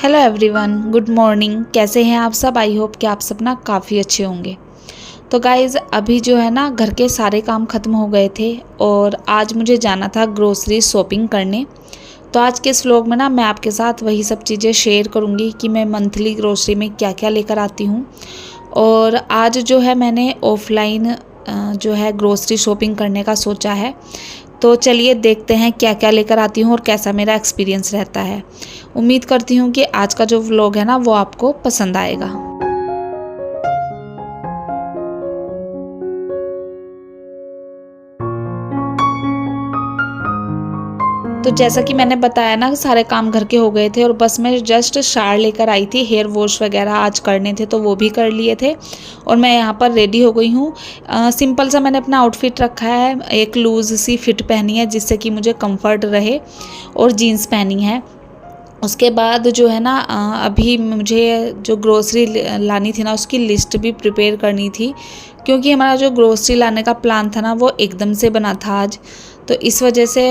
Hello everyone, good morning. कैसे हैं आप सब? आई होप कि आप सब ना काफ़ी अच्छे होंगे। तो गाइज़, अभी जो है ना घर के सारे काम ख़त्म हो गए थे और आज मुझे जाना था ग्रोसरी शॉपिंग करने। तो आज के इस व्लॉग में ना मैं आपके साथ वही सब चीज़ें शेयर करूँगी कि मैं मंथली ग्रोसरी में क्या क्या लेकर आती हूँ। और आज जो है मैंने ऑफलाइन जो है ग्रोसरी शॉपिंग करने का सोचा है। तो चलिए देखते हैं क्या क्या लेकर आती हूँ और कैसा मेरा एक्सपीरियंस रहता है। उम्मीद करती हूँ कि आज का जो व्लॉग है ना वो आपको पसंद आएगा। तो जैसा कि मैंने बताया ना, सारे काम घर के हो गए थे और बस मैं जस्ट शावर लेकर आई थी। हेयर वॉश वगैरह आज करने थे तो वो भी कर लिए थे और मैं यहाँ पर रेडी हो गई हूँ। सिंपल सा मैंने अपना आउटफिट रखा है, एक लूज सी फिट पहनी है जिससे कि मुझे कंफर्ट रहे और जीन्स पहनी है। उसके बाद जो है ना अभी मुझे जो ग्रोसरी लानी थी ना उसकी लिस्ट भी प्रिपेयर करनी थी, क्योंकि हमारा जो ग्रोसरी लाने का प्लान था ना वो एकदम से बना था आज। तो इस वजह से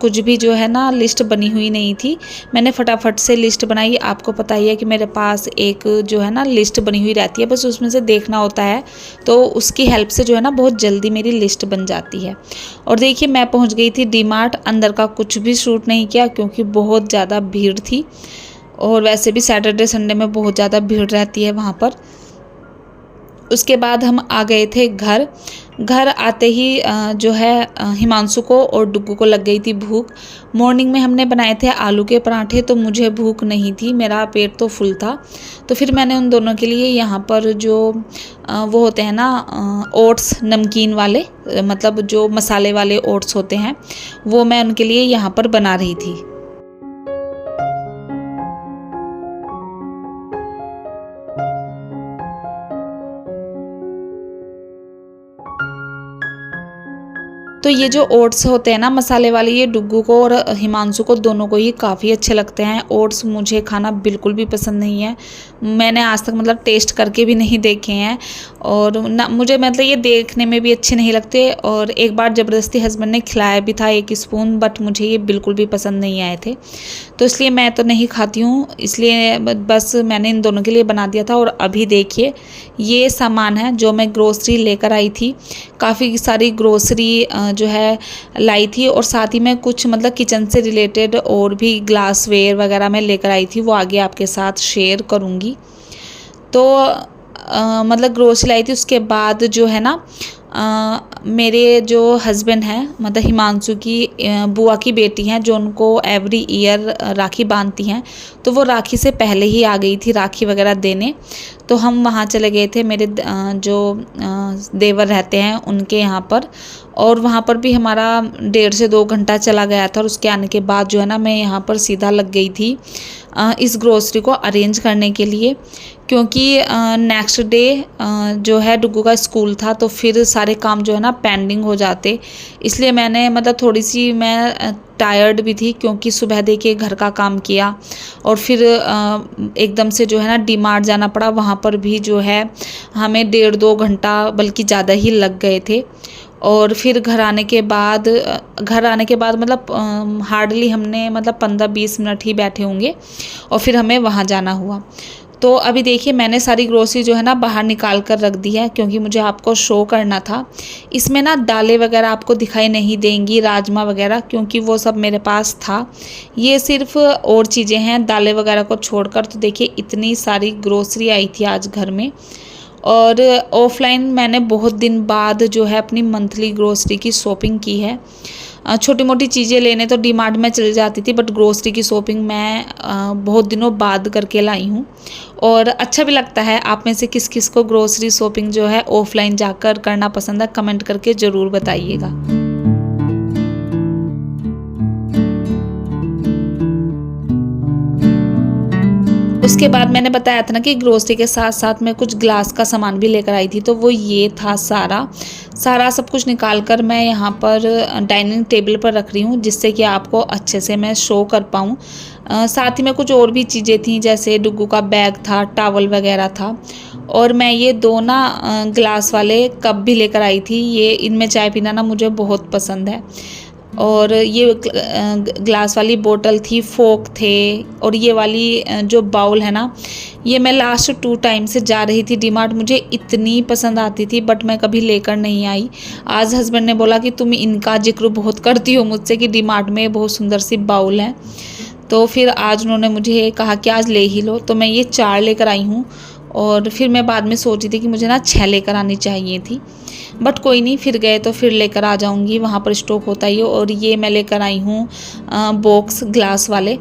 कुछ भी जो है ना लिस्ट बनी हुई नहीं थी। मैंने फटाफट से लिस्ट बनाई। आपको पता ही है कि मेरे पास एक जो है ना लिस्ट बनी हुई रहती है, बस उसमें से देखना होता है। तो उसकी हेल्प से जो है ना बहुत जल्दी मेरी लिस्ट बन जाती है। और देखिए, मैं पहुंच गई थी डी मार्ट। अंदर का कुछ भी शूट नहीं किया क्योंकि बहुत ज़्यादा भीड़ थी और वैसे भी सैटरडे संडे में बहुत ज़्यादा भीड़ रहती है वहाँ पर। उसके बाद हम आ गए थे घर। घर आते ही जो है हिमांशु को और डुग्गू को लग गई थी भूख। मॉर्निंग में हमने बनाए थे आलू के पराठे, तो मुझे भूख नहीं थी, मेरा पेट तो फुल था। तो फिर मैंने उन दोनों के लिए यहाँ पर जो वो होते हैं ना ओट्स नमकीन वाले, मतलब जो मसाले वाले ओट्स होते हैं, वो मैं उनके लिए यहाँ पर बना रही थी। तो ये जो ओट्स होते हैं ना मसाले वाले, ये डुग्गू को और हिमांशु को दोनों को ही काफ़ी अच्छे लगते हैं। ओट्स मुझे खाना बिल्कुल भी पसंद नहीं है, मैंने आज तक मतलब टेस्ट करके भी नहीं देखे हैं और ना मुझे मतलब ये देखने में भी अच्छे नहीं लगते। और एक बार ज़बरदस्ती हस्बैंड ने खिलाया भी था 1 स्पून, बट मुझे ये बिल्कुल भी पसंद नहीं आए थे, तो इसलिए मैं तो नहीं खाती हूँ। इसलिए बस मैंने इन दोनों के लिए बना दिया था। और अभी देखिए, ये सामान है जो मैं ग्रोसरी लेकर आई थी। काफ़ी सारी ग्रोसरी जो है लाई थी और साथ ही में कुछ मतलब किचन से रिलेटेड और भी ग्लासवेयर वगैरह मैं लेकर आई थी, वो आगे आपके साथ शेयर करूँगी। तो मतलब ग्रोसरी लाई थी। उसके बाद जो है ना मेरे जो हस्बैंड हैं, मतलब हिमांशु की बुआ की बेटी हैं, जो उनको एवरी ईयर राखी बांधती हैं, तो वो राखी से पहले ही आ गई थी राखी वगैरह देने। तो हम वहाँ चले गए थे, मेरे जो देवर रहते हैं उनके यहाँ पर। और वहाँ पर भी हमारा 1.5 से 2 घंटा चला गया था। और उसके आने के बाद जो है ना मैं यहाँ पर सीधा लग गई थी इस ग्रोसरी को अरेंज करने के लिए, क्योंकि नेक्स्ट डे जो है डुग्गू का स्कूल था, तो फिर सारे काम जो है ना पेंडिंग हो जाते। इसलिए मैंने मतलब थोड़ी सी मैं टायर्ड भी थी, क्योंकि सुबह देखिए घर का काम किया और फिर एकदम से जो है ना डी मार्ट जाना पड़ा। वहाँ पर भी जो है हमें 1.5-2 घंटा बल्कि ज़्यादा ही लग गए थे। और फिर घर आने के बाद मतलब हार्डली हमने मतलब 15-20 मिनट ही बैठे होंगे और फिर हमें वहाँ जाना हुआ। तो अभी देखिए, मैंने सारी ग्रोसरी जो है ना बाहर निकाल कर रख दी है, क्योंकि मुझे आपको शो करना था। इसमें ना दालें वगैरह आपको दिखाई नहीं देंगी, राजमा वगैरह, क्योंकि वो सब मेरे पास था। ये सिर्फ और चीज़ें हैं दालें वगैरह को छोड़कर। तो देखिए, इतनी सारी ग्रोसरी आई थी आज घर में। और ऑफलाइन मैंने बहुत दिन बाद जो है अपनी मंथली ग्रोसरी की शॉपिंग की है। छोटी मोटी चीज़ें लेने तो डी मार्ट में चली जाती थी, बट ग्रोसरी की शॉपिंग मैं बहुत दिनों बाद करके लाई हूँ और अच्छा भी लगता है। आप में से किस किस को ग्रोसरी शॉपिंग जो है ऑफलाइन जाकर करना पसंद है, कमेंट करके ज़रूर बताइएगा। उसके बाद मैंने बताया था ना कि ग्रोसरी के साथ साथ मैं कुछ ग्लास का सामान भी लेकर आई थी, तो वो ये था सारा सब कुछ निकाल कर मैं यहाँ पर डाइनिंग टेबल पर रख रही हूँ, जिससे कि आपको अच्छे से मैं शो कर पाऊँ। साथ ही में कुछ और भी चीज़ें थी, जैसे डुग्गू का बैग था, टॉवल वगैरह था। और मैं ये 2 ग्लास वाले कप भी लेकर आई थी। ये इनमें चाय पीना ना मुझे बहुत पसंद है। और ये ग्लास वाली बोतल थी, फोक थे, और ये वाली जो बाउल है ना, ये मैं लास्ट 2 टाइम से जा रही थी डीमार्ट। मुझे इतनी पसंद आती थी बट मैं कभी लेकर नहीं आई। आज हस्बैंड ने बोला कि तुम इनका जिक्र बहुत करती हो मुझसे कि डीमार्ट में बहुत सुंदर सी बाउल है, तो फिर आज उन्होंने मुझे कहा कि आज ले ही लो, तो मैं ये 4 लेकर आई हूँ। और फिर मैं बाद में सोची थी कि मुझे ना 6 लेकर आनी चाहिए थी, बट कोई नहीं, फिर गए तो फिर लेकर आ जाऊंगी, वहाँ पर स्टॉक होता ही है। और ये मैं लेकर आई हूँ बॉक्स ग्लास वाले।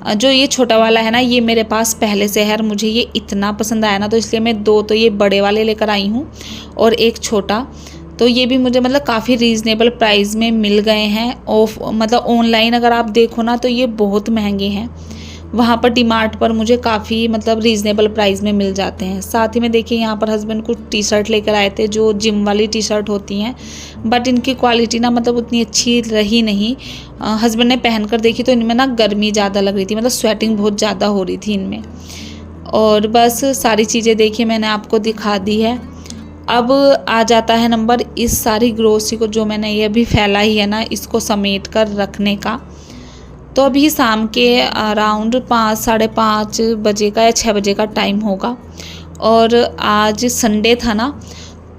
जो ये छोटा वाला है ना, ये मेरे पास पहले से है और मुझे ये इतना पसंद आया ना, तो इसलिए मैं 2 तो ये बड़े वाले लेकर आई हूँ और एक छोटा। तो ये भी मुझे मतलब काफ़ी रीज़नेबल प्राइस में मिल गए हैं। ऑफ मतलब ऑनलाइन अगर आप देखो ना तो ये बहुत महंगे हैं, वहाँ पर डीमार्ट पर मुझे काफ़ी मतलब रीज़नेबल प्राइस में मिल जाते हैं। साथ ही में देखिए यहाँ पर हस्बैंड कुछ टी शर्ट लेकर आए थे, जो जिम वाली टी शर्ट होती हैं, बट इनकी क्वालिटी ना मतलब उतनी अच्छी रही नहीं। हस्बैंड ने पहनकर देखी तो इनमें ना गर्मी ज़्यादा लग रही थी, मतलब स्वेटिंग बहुत ज़्यादा हो रही थी इनमें। और बस सारी चीज़ें देखिए मैंने आपको दिखा दी है। अब आ जाता है नंबर इस सारी ग्रोसरी को, जो मैंने ये अभी फैला ही है ना, इसको समेट कर रखने का। तो अभी शाम के अराउंड 5 साढ़े 5 बजे का या 6 बजे का टाइम होगा, और आज संडे था ना,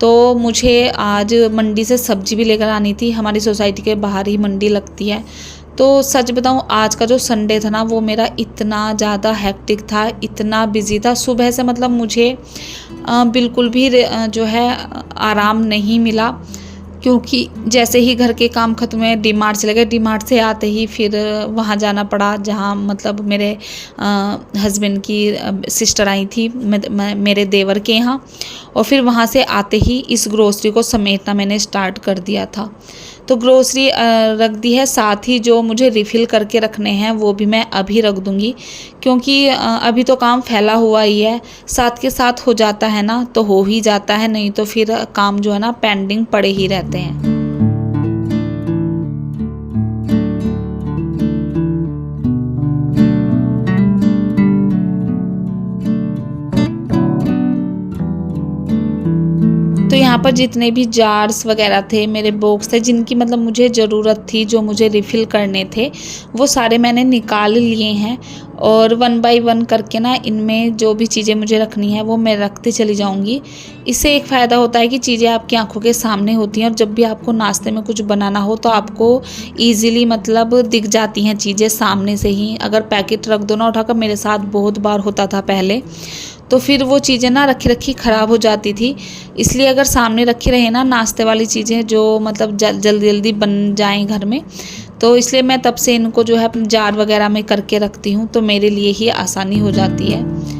तो मुझे आज मंडी से सब्जी भी लेकर आनी थी। हमारी सोसाइटी के बाहर ही मंडी लगती है। तो सच बताऊं, आज का जो संडे था ना, वो मेरा इतना ज़्यादा हेक्टिक था, इतना बिजी था सुबह से, मतलब मुझे बिल्कुल भी जो है आराम नहीं मिला, क्योंकि जैसे ही घर के काम खत्म हुए डीमार्ट चले गए। डीमार्ट से आते ही फिर वहाँ जाना पड़ा जहाँ मतलब मेरे हस्बैंड की सिस्टर आई थी मेरे देवर के यहाँ, और फिर वहाँ से आते ही इस ग्रोसरी को समेटना मैंने स्टार्ट कर दिया था। तो ग्रोसरी रख दी है, साथ ही जो मुझे रिफ़िल करके रखने हैं वो भी मैं अभी रख दूँगी, क्योंकि अभी तो काम फैला हुआ ही है। साथ के साथ हो जाता है ना तो हो ही जाता है, नहीं तो फिर काम जो है ना पेंडिंग पड़े ही रहते हैं। तो यहाँ पर जितने भी जार्स वगैरह थे, मेरे बॉक्स थे जिनकी मतलब मुझे ज़रूरत थी, जो मुझे रिफ़िल करने थे, वो सारे मैंने निकाल लिए हैं। और 1 बाय 1 करके ना इनमें जो भी चीज़ें मुझे रखनी है वो मैं रखती चली जाऊँगी। इससे एक फ़ायदा होता है कि चीज़ें आपकी आंखों के सामने होती हैं, और जब भी आपको नाश्ते में कुछ बनाना हो तो आपको ईज़िली मतलब दिख जाती हैं चीज़ें सामने से ही। अगर पैकेट रख दो ना उठाकर, मेरे साथ बहुत बार होता था पहले, तो फिर वो चीज़ें ना रखी रखी ख़राब हो जाती थी। इसलिए अगर सामने रखी रहे ना नाश्ते वाली चीज़ें, जो मतलब जल्दी जल्दी बन जाएं घर में, तो इसलिए मैं तब से इनको जो है अपने जार वगैरह में करके रखती हूँ, तो मेरे लिए ही आसानी हो जाती है।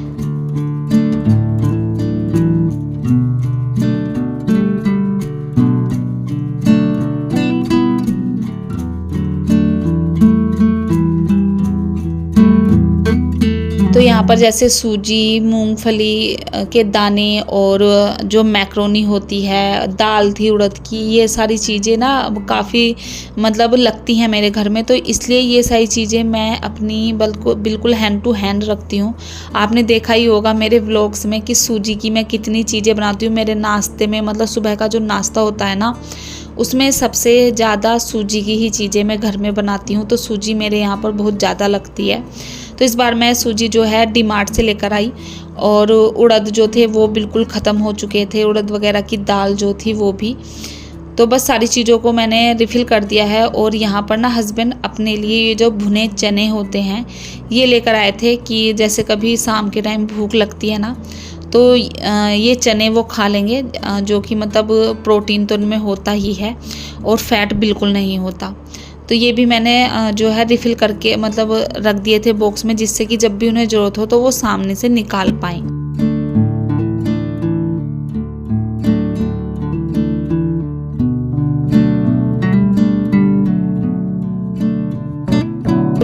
तो यहाँ पर जैसे सूजी, मूंगफली के दाने, और जो मैक्रोनी होती है, दाल थी उड़द की, ये सारी चीज़ें ना काफ़ी मतलब लगती हैं मेरे घर में, तो इसलिए ये सारी चीज़ें मैं अपनी बिल्कुल हैंड टू हैंड रखती हूँ। आपने देखा ही होगा मेरे व्लॉग्स में कि सूजी की मैं कितनी चीज़ें बनाती हूँ मेरे नाश्ते में। मतलब सुबह का जो नाश्ता होता है ना, उसमें सबसे ज़्यादा सूजी की ही चीज़ें मैं घर में बनाती हूँ, तो सूजी मेरे यहाँ पर बहुत ज़्यादा लगती है। तो इस बार मैं सूजी जो है डीमार्ट से लेकर आई, और उड़द जो थे वो बिल्कुल ख़त्म हो चुके थे, उड़द वगैरह की दाल जो थी वो भी। तो बस सारी चीज़ों को मैंने रिफ़िल कर दिया है। और यहाँ पर ना हस्बैंड अपने लिए ये जो भुने चने होते हैं ये लेकर आए थे, कि जैसे कभी शाम के टाइम भूख लगती है ना, तो ये चने वो खा लेंगे, जो कि मतलब प्रोटीन तो उनमें होता ही है और फैट बिल्कुल नहीं होता। तो ये भी मैंने जो है रिफ़िल करके मतलब रख दिए थे बॉक्स में, जिससे कि जब भी उन्हें ज़रूरत हो तो वो सामने से निकाल पाएँ।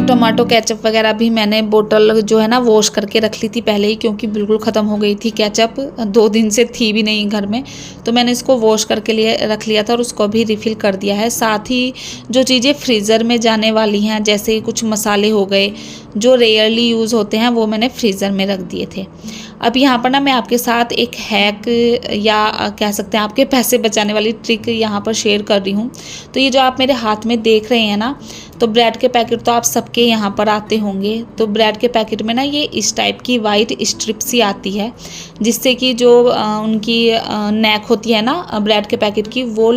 टमाटो केचप वगैरह भी मैंने बोतल जो है ना वॉश करके रख ली थी पहले ही, क्योंकि बिल्कुल ख़त्म हो गई थी केचप, 2 दिन से थी भी नहीं घर में, तो मैंने इसको वॉश करके लिए रख लिया था और उसको भी रिफ़िल कर दिया है। साथ ही जो चीज़ें फ्रीज़र में जाने वाली हैं, जैसे कुछ मसाले हो गए जो रेयरली यूज़ होते हैं, वो मैंने फ्रीज़र में रख दिए थे। अब यहाँ पर ना मैं आपके साथ एक हैक या कह सकते हैं आपके पैसे बचाने वाली ट्रिक यहाँ पर शेयर कर रही हूँ। तो ये जो आप मेरे हाथ में देख रहे हैं ना, तो ब्रेड के पैकेट तो आप सबके यहाँ पर आते होंगे। तो ब्रेड के पैकेट में ना ये इस टाइप की वाइट स्ट्रिप सी आती है, जिससे कि जो उनकी नेक होती है ना ब्रेड के पैकेट की, वो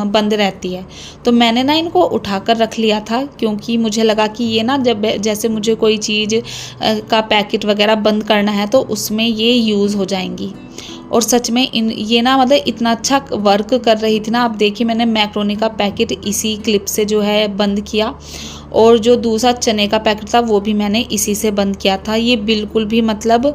बंद रहती है। तो मैंने ना इनको उठा कर रख लिया था, क्योंकि मुझे लगा कि ये ना जब जैसे मुझे कोई चीज़ का पैकेट वगैरह बंद करना है तो उसमें ये यूज़ हो जाएंगी। और सच में ये ना मतलब इतना अच्छा वर्क कर रही थी ना। आप देखिए, मैंने मैक्रोनी का पैकेट इसी क्लिप से जो है बंद किया, और जो दूसरा चने का पैकेट था वो भी मैंने इसी से बंद किया था। ये बिल्कुल भी मतलब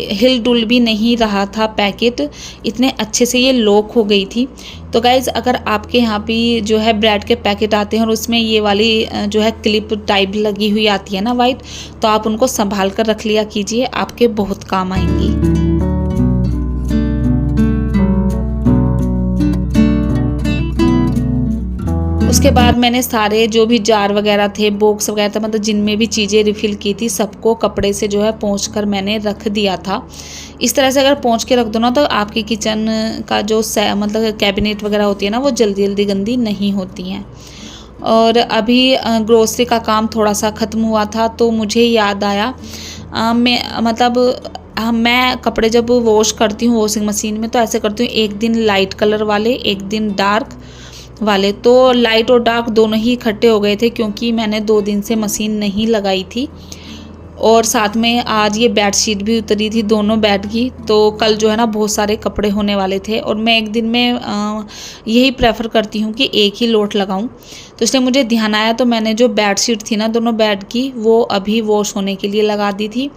हिल डुल भी नहीं रहा था पैकेट, इतने अच्छे से ये लॉक हो गई थी। तो गाइज़, अगर आपके यहाँ भी जो है ब्रेड के पैकेट आते हैं और उसमें ये वाली जो है क्लिप टाइप लगी हुई आती है ना वाइट, तो आप उनको संभाल कर रख लिया कीजिए, आपके बहुत काम आएंगी। उसके बाद मैंने सारे जो भी जार वगैरह थे, बॉक्स वगैरह था, मतलब जिनमें भी चीज़ें रिफ़िल की थी, सबको कपड़े से जो है पोंछ कर मैंने रख दिया था। इस तरह से अगर पोंछ के रख दो ना, तो आपकी किचन का जो मतलब कैबिनेट वगैरह होती है ना, वो जल्दी जल्दी गंदी नहीं होती हैं। और अभी ग्रोसरी का काम थोड़ा सा ख़त्म हुआ था, तो मुझे याद आया मैं कपड़े जब वॉश करती हूँ वॉशिंग मशीन में, तो ऐसे करती हूँ, एक दिन लाइट कलर वाले, एक दिन डार्क वाले। तो लाइट और डार्क दोनों ही इकट्ठे हो गए थे, क्योंकि मैंने 2 दिन से मशीन नहीं लगाई थी। और साथ में आज ये बेडशीट भी उतरी थी दोनों बेड की, तो कल जो है ना बहुत सारे कपड़े होने वाले थे, और मैं एक दिन में यही प्रेफर करती हूँ कि एक ही लोट लगाऊं। तो इसलिए मुझे ध्यान आया, तो मैंने जो बेडशीट थी ना दोनों बेड की, वो अभी वॉश होने के लिए लगा दी थी।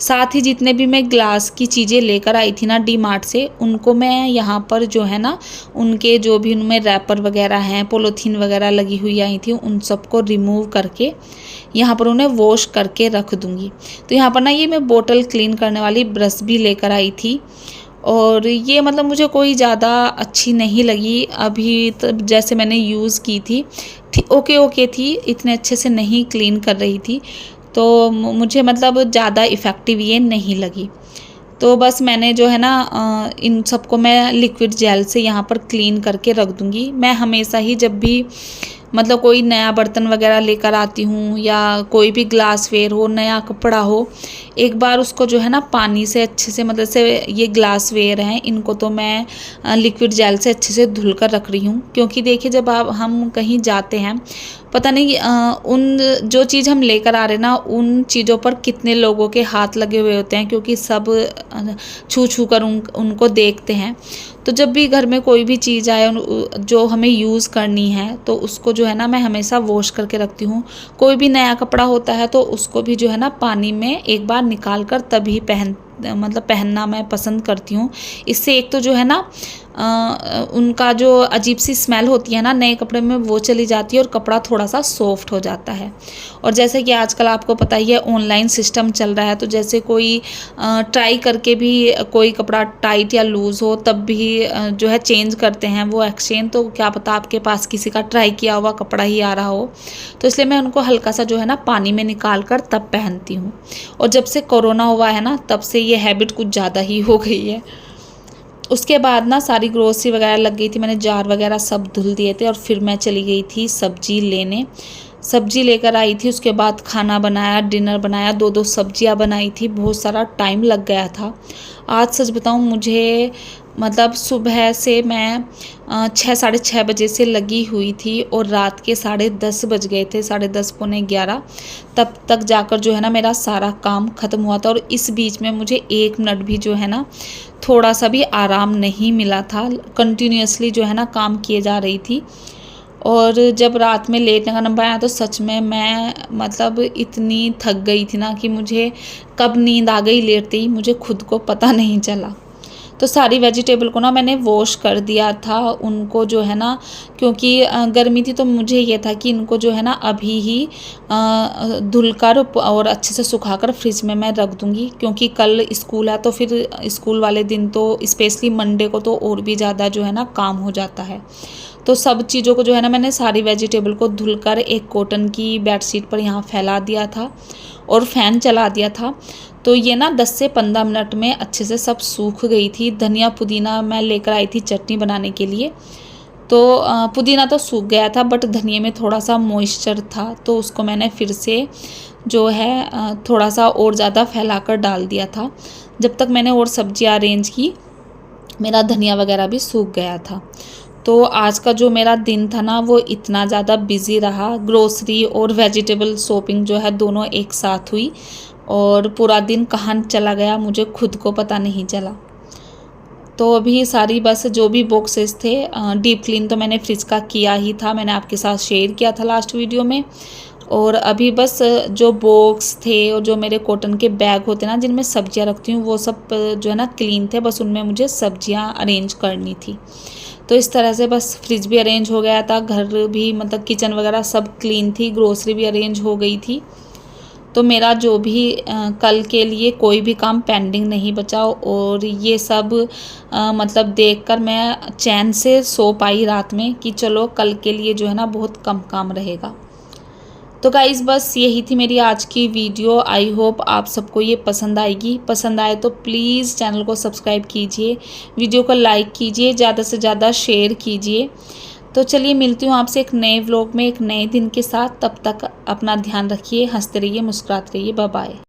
साथ ही जितने भी मैं ग्लास की चीज़ें लेकर आई थी ना डी मार्ट से, उनको मैं यहाँ पर जो है ना उनके जो भी उनमें रैपर वगैरह हैं, पॉलीथीन वगैरह लगी हुई आई थी, उन सबको रिमूव करके यहाँ पर उन्हें वॉश करके रख दूँगी। तो यहाँ पर ना ये मैं बोतल क्लीन करने वाली ब्रश भी लेकर आई थी, और ये मतलब मुझे कोई ज़्यादा अच्छी नहीं लगी अभी, जैसे मैंने यूज़ की थी ओके थी, इतने अच्छे से नहीं क्लीन कर रही थी, तो मुझे मतलब ज़्यादा इफ़ेक्टिव ये नहीं लगी। तो बस मैंने जो है ना इन सबको मैं लिक्विड जेल से यहाँ पर क्लीन करके रख दूँगी। मैं हमेशा ही जब भी मतलब कोई नया बर्तन वगैरह लेकर आती हूँ, या कोई भी ग्लासवेयर हो, नया कपड़ा हो, एक बार उसको जो है ना पानी से अच्छे से, मतलब से ये ग्लासवेयर हैं, इनको तो मैं लिक्विड जेल से अच्छे से धुल कर रख रही हूँ। क्योंकि देखिए, जब हम कहीं जाते हैं, पता नहीं उन जो चीज़ हम लेकर आ रहे हैं ना, उन चीज़ों पर कितने लोगों के हाथ लगे हुए होते हैं, क्योंकि सब छू छू कर उनको देखते हैं। तो जब भी घर में कोई भी चीज़ आए जो हमें यूज़ करनी है, तो उसको जो है ना मैं हमेशा वॉश करके रखती हूँ। कोई भी नया कपड़ा होता है तो उसको भी जो है ना पानी में एक बार निकाल कर तभी पहनना मैं पसंद करती हूँ। इससे एक तो जो है ना उनका जो अजीब सी स्मेल होती है ना नए कपड़े में, वो चली जाती है, और कपड़ा थोड़ा सा सॉफ्ट हो जाता है। और जैसे कि आजकल आपको पता ही है ऑनलाइन सिस्टम चल रहा है, तो जैसे कोई ट्राई करके भी कोई कपड़ा टाइट या लूज़ हो, तब भी जो है चेंज करते हैं वो एक्सचेंज। तो क्या पता आपके पास किसी का ट्राई किया हुआ कपड़ा ही आ रहा हो, तो इसलिए मैं उनको हल्का सा जो है ना पानी में निकाल कर तब पहनती हूँ। और जब से कोरोना हुआ है ना, तब से ये हैबिट कुछ ज़्यादा ही हो गई है। उसके बाद ना सारी ग्रोसरी वगैरह लग गई थी, मैंने जार वगैरह सब धुल दिए थे, और फिर मैं चली गई थी सब्जी लेने। सब्जी लेकर आई थी, उसके बाद खाना बनाया, डिनर बनाया, 2 सब्जियां बनाई थी, बहुत सारा टाइम लग गया था। आज सच बताऊं, मुझे मतलब सुबह से मैं 6 साढ़े 6 बजे से लगी हुई थी, और रात के 10:30 बज गए थे, 10:30 पौने 11, तब तक जाकर जो है ना मेरा सारा काम ख़त्म हुआ था। और इस बीच में मुझे 1 मिनट भी जो है ना थोड़ा सा भी आराम नहीं मिला था, कंटिन्यूअसली जो है ना काम किए जा रही थी। और जब रात में लेटने का नंबर आया, तो सच में मैं मतलब इतनी थक गई थी ना कि मुझे कब नींद आ गई लेटते ही मुझे खुद को पता नहीं चला। तो सारी वेजिटेबल को ना मैंने वॉश कर दिया था, उनको जो है ना, क्योंकि गर्मी थी, तो मुझे ये था कि इनको जो है ना अभी ही धुलकर और अच्छे से सुखाकर फ्रिज में मैं रख दूँगी, क्योंकि कल स्कूल है, तो फिर स्कूल वाले दिन तो स्पेशली मंडे को तो और भी ज़्यादा जो है ना काम हो जाता है। तो सब चीज़ों को जो है ना मैंने सारी वेजिटेबल को धुलकर एक कॉटन की बेडशीट पर यहाँ फैला दिया था, और फ़ैन चला दिया था। तो ये ना 10 से 15 मिनट में अच्छे से सब सूख गई थी। धनिया पुदीना मैं लेकर आई थी चटनी बनाने के लिए, तो पुदीना तो सूख गया था बट धनिया में थोड़ा सा मॉइस्चर था, तो उसको मैंने फिर से जो है थोड़ा सा और ज़्यादा फैलाकर डाल दिया था। जब तक मैंने और सब्जियां अरेंज की मेरा धनिया वगैरह भी सूख गया था। तो आज का जो मेरा दिन था ना वो इतना ज़्यादा बिजी रहा, ग्रोसरी और वेजिटेबल शॉपिंग जो है दोनों एक साथ हुई और पूरा दिन कहाँ चला गया मुझे खुद को पता नहीं चला। तो अभी सारी बस जो भी बॉक्सेस थे डीप क्लीन तो मैंने फ्रिज का किया ही था, मैंने आपके साथ शेयर किया था लास्ट वीडियो में। और अभी बस जो बॉक्स थे और जो मेरे कॉटन के बैग होते ना जिनमें सब्जियां रखती हूँ वो सब जो है ना क्लीन थे, बस उनमें मुझे सब्जियां अरेंज करनी थी। तो इस तरह से बस फ्रिज भी अरेंज हो गया था, घर भी मतलब किचन वगैरह सब क्लीन थी, ग्रोसरी भी अरेंज हो गई थी। तो मेरा जो भी कल के लिए कोई भी काम पेंडिंग नहीं बचा और ये सब मतलब देखकर मैं चैन से सो पाई रात में कि चलो कल के लिए जो है ना बहुत कम काम रहेगा। तो गाइज़ बस यही थी मेरी आज की वीडियो। आई होप आप सबको ये पसंद आएगी। पसंद आए तो प्लीज़ चैनल को सब्सक्राइब कीजिए, वीडियो को लाइक कीजिए, ज़्यादा से ज़्यादा शेयर कीजिए। तो चलिए मिलती हूँ आपसे एक नए व्लॉग में एक नए दिन के साथ। तब तक अपना ध्यान रखिए, हंसते रहिए, मुस्कुराते रहिए। Bye bye.